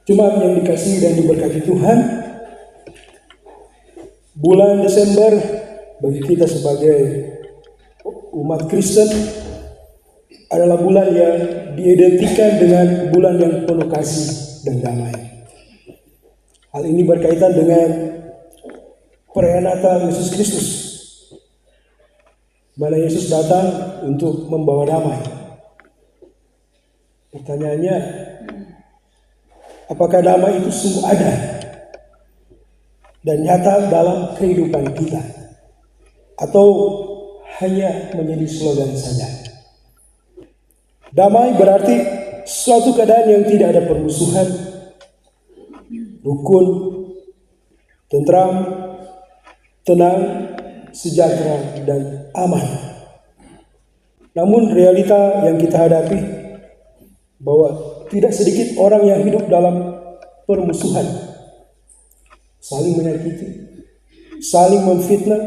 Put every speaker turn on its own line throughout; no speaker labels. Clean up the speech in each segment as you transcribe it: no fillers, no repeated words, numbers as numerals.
Jemaat yang dikasihi dan diberkati Tuhan, bulan Desember bagi kita sebagai umat Kristen adalah bulan yang diidentikan dengan bulan yang penuh kasih dan damai. Hal ini berkaitan dengan perayaan Natal Yesus Kristus, mana Yesus datang untuk membawa damai. Pertanyaannya, apakah damai itu sungguh ada dan nyata dalam kehidupan kita, atau hanya menjadi slogan saja? Damai berarti suatu keadaan yang tidak ada permusuhan, rukun, tentram, tenang, sejahtera, dan aman. Namun realita yang kita hadapi bahwa tidak sedikit orang yang hidup dalam permusuhan, saling menyakiti, saling memfitnah,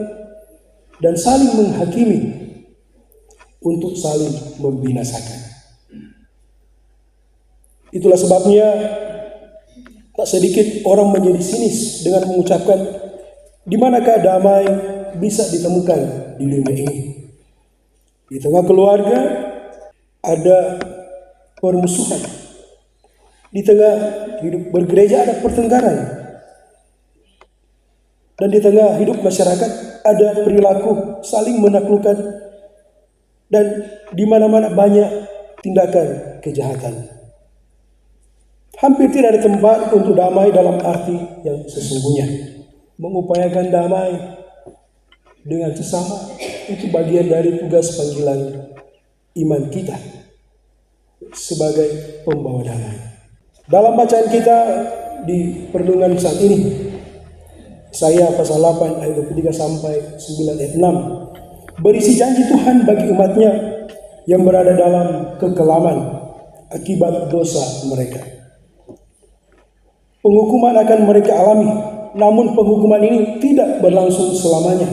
dan saling menghakimi untuk saling membinasakan. Itulah sebabnya tak sedikit orang menjadi sinis dengan mengucapkan, di manakah damai bisa ditemukan di dunia ini? Di tengah keluarga ada permusuhan. Di tengah hidup bergereja ada pertengkaran. Dan di tengah hidup masyarakat ada perilaku saling menaklukkan. Dan di mana-mana banyak tindakan kejahatan. Hampir tidak ada tempat untuk damai dalam arti yang sesungguhnya. Mengupayakan damai dengan sesama itu bagian dari tugas panggilan iman kita sebagai pembawa damai. Dalam bacaan kita di perenungan saat ini, Yesaya pasal 8 ayat 23 sampai 9 ayat 6, berisi janji Tuhan bagi umatnya yang berada dalam kekelaman akibat dosa mereka. Penghukuman akan mereka alami, namun penghukuman ini tidak berlangsung selamanya.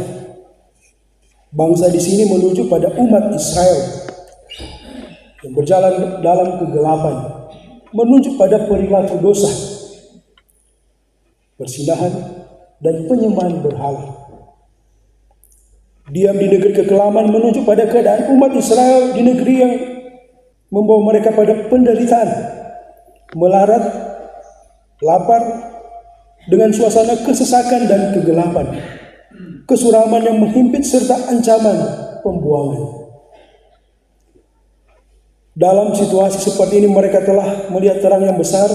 Bangsa di sini menuju pada umat Israel yang berjalan dalam kegelapan, menuju pada perilaku dosa, persinahan, dan penyembahan berhala. Diam di negeri kekelaman menuju pada keadaan umat Israel di negeri yang membawa mereka pada penderitaan, melarat, lapar, dengan suasana kesesakan dan kegelapan, kesuraman yang menghimpit serta ancaman pembuangan. Dalam situasi seperti ini mereka telah melihat terang yang besar,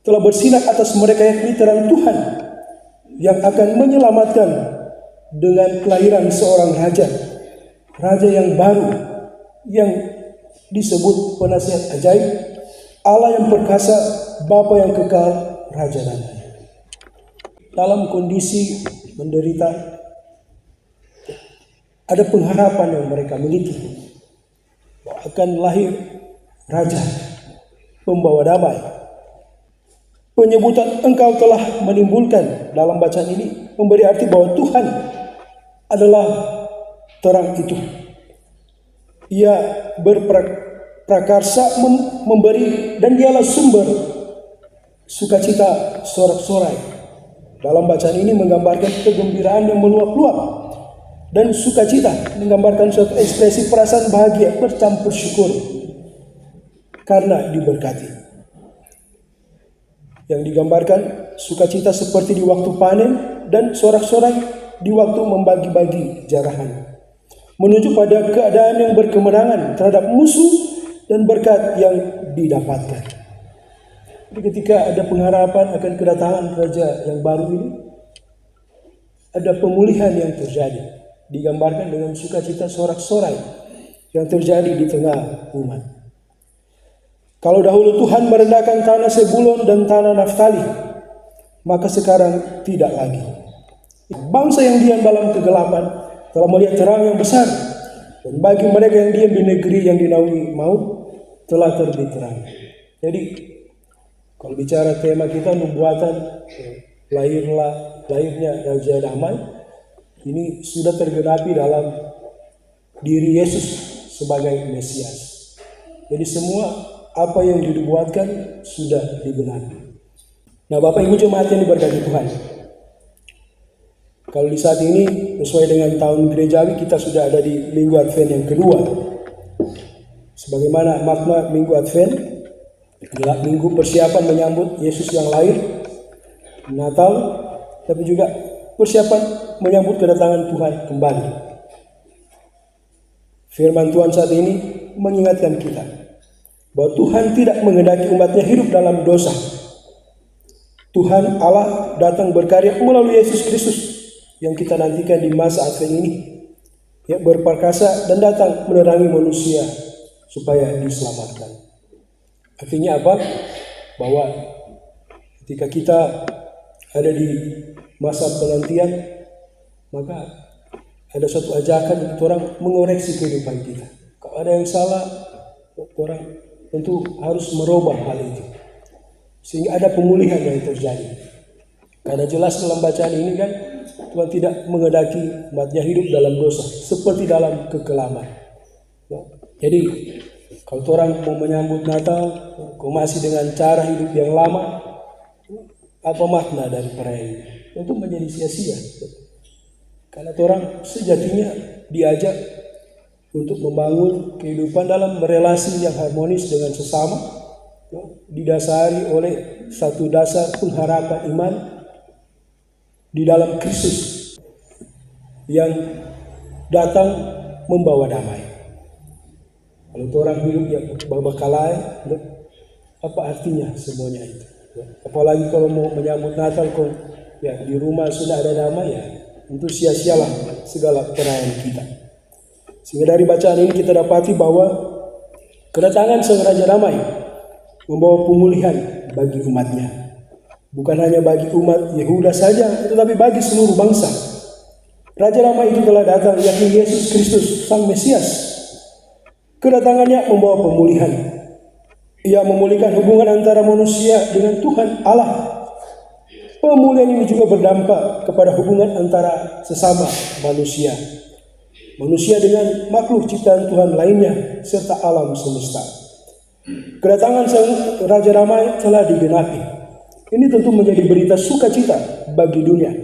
telah bersinar atas mereka, yakni terang Tuhan yang akan menyelamatkan dengan kelahiran seorang raja, raja yang baru, yang disebut penasihat ajaib, Allah yang perkasa, Bapa yang kekal, Raja damai. Dalam kondisi menderita, ada pengharapan yang mereka miliki bahwa akan lahir Raja, pembawa damai. Penyebutan engkau telah menimbulkan dalam bacaan ini memberi arti bahwa Tuhan adalah terang itu. Ia berprakarsa memberi, dan dialah sumber sukacita sorak-sorai. Dalam bacaan ini menggambarkan kegembiraan yang meluap-luap, dan sukacita menggambarkan suatu ekspresi perasaan bahagia bercampur syukur karena diberkati. Yang digambarkan sukacita seperti di waktu panen dan sorak-sorai di waktu membagi-bagi jarahan, menuju pada keadaan yang berkemenangan terhadap musuh dan berkat yang didapatkan. Jadi ketika ada pengharapan akan kedatangan Raja yang baru ini, ada pemulihan yang terjadi, digambarkan dengan sukacita sorak-sorai yang terjadi di tengah umat. Kalau dahulu Tuhan merendahkan tanah Sebulon dan tanah Naftali, maka sekarang tidak lagi. Bangsa yang diam dalam kegelapan telah melihat terang yang besar, dan bagi mereka yang diam di negeri yang dinaungi maut telah terbit terang. Jadi kalau bicara tema kita nubuatan lahirnya Raja Damai, ini sudah tergenapi dalam diri Yesus sebagai Mesias. Jadi semua apa yang dibuatkan sudah dibenahi. Nah, Bapak Ibu jemaat yang diberkati Tuhan, kalau di saat ini sesuai dengan tahun gerejawi kita sudah ada di Minggu Advent yang kedua. Sebagaimana makna Minggu Advent adalah minggu persiapan menyambut Yesus yang lahir, Natal, tapi juga persiapan menyambut kedatangan Tuhan kembali. Firman Tuhan saat ini mengingatkan kita bahwa Tuhan tidak menghendaki umatnya hidup dalam dosa. Tuhan Allah datang berkarya melalui Yesus Kristus yang kita nantikan di masa Advent ini, yang berperkasa dan datang menerangi manusia supaya diselamatkan. Artinya apa? Bahwa ketika kita ada di masa penantian, maka ada suatu ajakan untuk orang mengoreksi kehidupan kita. Kalau ada yang salah, orang tentu harus merubah hal itu, sehingga ada pemulihan yang terjadi. Karena jelas dalam bacaan ini kan, Tuhan tidak menghendaki umatnya hidup dalam dosa seperti dalam kekelaman. Jadi kalau orang mau menyambut Natal, kau masih dengan cara hidup yang lama, apa makna dari perayaan ini? Tentu menjadi sia-sia. Karena orang sejatinya diajak untuk membangun kehidupan dalam relasi yang harmonis dengan sesama, didasari oleh satu dasar pengharapan iman di dalam Kristus yang datang membawa damai. Kalau orang hidup yang berbakalai, apa artinya semuanya itu? Apalagi kalau mau menyambut Natal, kok ya di rumah sudah ada damai, ya tentu sia-sialah segala perayaan kita. Sehingga dari bacaan ini kita dapati bahwa kedatangan Sang Raja Damai membawa pemulihan bagi umatnya. Bukan hanya bagi umat Yehuda saja, tetapi bagi seluruh bangsa. Raja Damai itu telah datang, yakni Yesus Kristus, Sang Mesias. Kedatangannya membawa pemulihan. Ia memulihkan hubungan antara manusia dengan Tuhan Allah. Pemulihan ini juga berdampak kepada hubungan antara sesama manusia. Manusia dengan makhluk ciptaan Tuhan lainnya, serta alam semesta. Kedatangan Sang Raja Damai telah digenapi. Ini tentu menjadi berita sukacita bagi dunia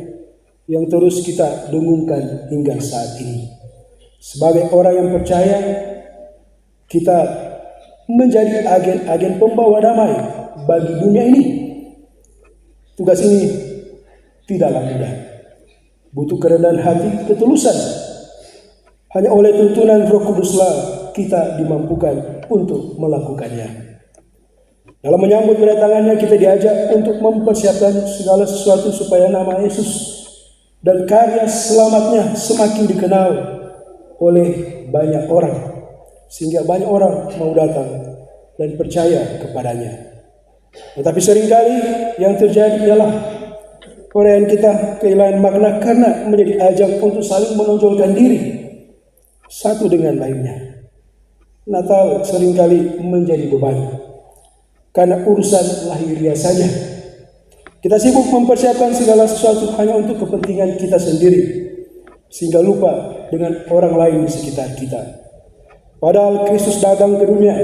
yang terus kita dengungkan hingga saat ini. Sebagai orang yang percaya, kita menjadi agen-agen pembawa damai bagi dunia ini. Tugas ini tidaklah mudah. Butuh kerendahan hati, ketulusan. Hanya oleh tuntunan Roh Kuduslah kita dimampukan untuk melakukannya. Dalam menyambut kedatangannya, kita diajak untuk mempersiapkan segala sesuatu supaya nama Yesus dan karya selamatnya semakin dikenal oleh banyak orang, sehingga banyak orang mau datang dan percaya kepadanya. Tetapi seringkali yang terjadi ialah perayaan kita kehilangan makna karena menjadi ajang untuk saling menonjolkan diri satu dengan lainnya. Natal seringkali menjadi beban karena urusan lahiriah saja. Kita sibuk mempersiapkan segala sesuatu hanya untuk kepentingan kita sendiri, sehingga lupa dengan orang lain di sekitar kita. Padahal Kristus datang ke dunia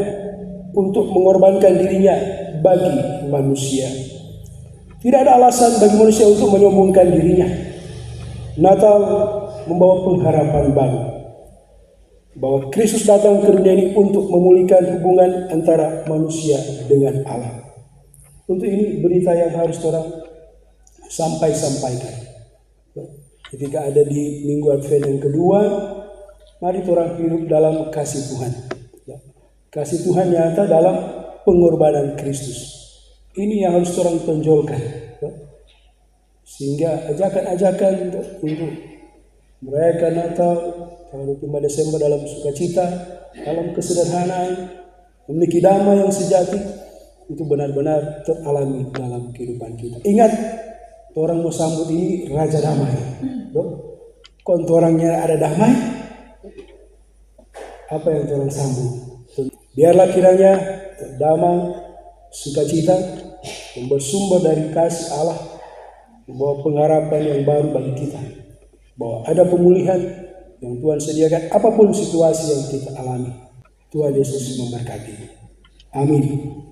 untuk mengorbankan dirinya bagi manusia. Tidak ada alasan bagi manusia untuk menyombongkan dirinya. Natal membawa pengharapan baru, bahwa Kristus datang ke dunia ini untuk memulihkan hubungan antara manusia dengan Allah. Untuk ini berita yang harus orang sampaikan. Ketika ada di Minggu Advent yang kedua, mari orang hidup dalam kasih Tuhan. Kasih Tuhan nyata dalam pengorbanan Kristus. Ini yang harus orang tonjolkan. Sehingga ajakan-ajakan untuk merayakan Natal tanggal 25 Desember dalam sukacita, dalam kesederhanaan, memiliki damai yang sejati, itu benar-benar teralami dalam kehidupan kita. Ingat, orang mau sambut ini Raja Damai. Kalau orangnya ada damai, apa yang orang sambut? Biarlah kiranya damai, sukacita yang bersumber dari kasih Allah membawa pengharapan yang baru bagi kita, bahwa ada pemulihan yang Tuhan sediakan apapun situasi yang kita alami. Tuhan Yesus memberkati. Amin.